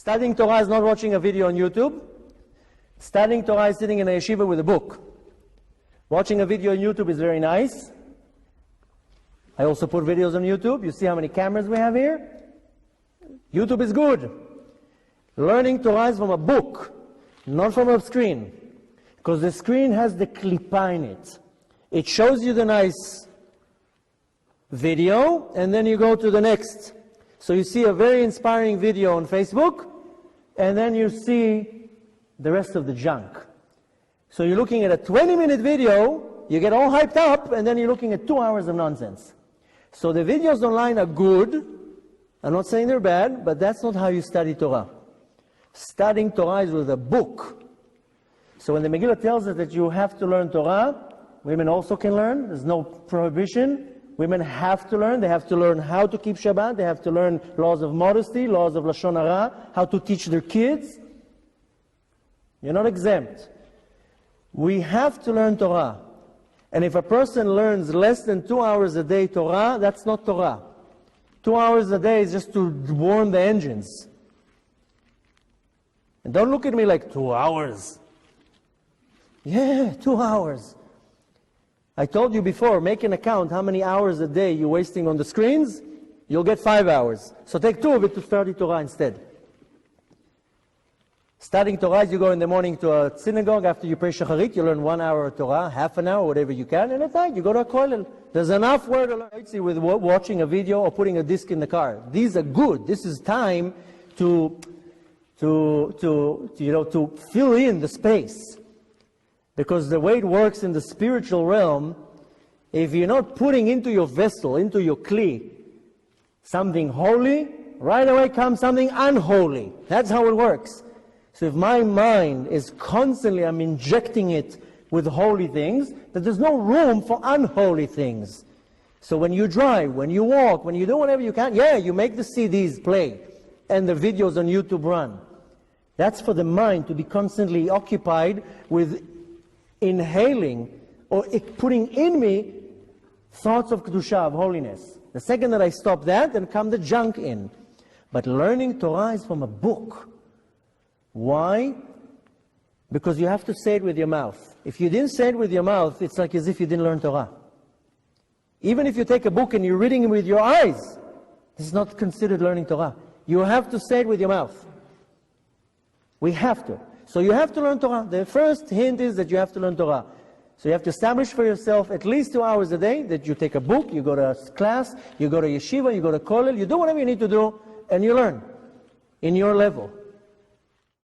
Studying Torah is not watching a video on YouTube. Studying Torah is sitting in a yeshiva with a book. Watching a video on YouTube is very nice. I also put videos on YouTube. You see how many cameras we have here? YouTube is good. Learning Torah is from a book, not from a screen. Because the screen has the klipa in it. It shows you the nice video, and then you go to the next. So you see a very inspiring video on Facebook, and then you see the rest of the junk. So you're looking at a 20-minute video, you get all hyped up, and then you're looking at 2 hours of nonsense. So the videos online are good. I'm not saying they're bad, but that's not how you study Torah. Studying Torah is with a book. So when the Megillah tells us that you have to learn Torah, women also can learn. There's no prohibition. Women have to learn. They have to learn how to keep Shabbat. They have to learn laws of modesty, laws of Lashon Hara, how to teach their kids. You're not exempt. We have to learn Torah. And if a person learns less than 2 hours a day Torah, that's not Torah. 2 hours a day is just to warm the engines. And don't look at me like 2 hours. Yeah, 2 hours. I told you before, make an account how many hours a day you're wasting on the screens. You'll get 5 hours. So take 2 of it to study Torah instead. Studying Torah is you go in the morning to a synagogue. After you pray Shacharit, you learn 1 hour of Torah, half an hour, whatever you can. And at night, you go to a kollel. There's enough word to learn with watching a video or putting a disc in the car. These are good. This is time to fill in the space. Because the way it works in the spiritual realm, if you're not putting into your vessel, into your kli, something holy, right away comes something unholy. That's how it works. So if my mind is constantly, I'm injecting it with holy things, that there's no room for unholy things. So when you drive, when you walk, when you do whatever you can, yeah, you make the CDs play and the videos on YouTube run. That's for the mind to be constantly occupied with inhaling or putting in me thoughts of Kedusha, of holiness. The second that I stop that, then come the junk in. But learning Torah is from a book. Why? Because you have to say it with your mouth. If you didn't say it with your mouth, it's like as if you didn't learn Torah. Even if you take a book and you're reading it with your eyes, it's not considered learning Torah. You have to say it with your mouth. We have to. So you have to learn Torah. The first hint is that you have to learn Torah. So you have to establish for yourself at least 2 hours a day that you take a book, you go to a class, you go to yeshiva, you go to kollel, you do whatever you need to do, and you learn in your level.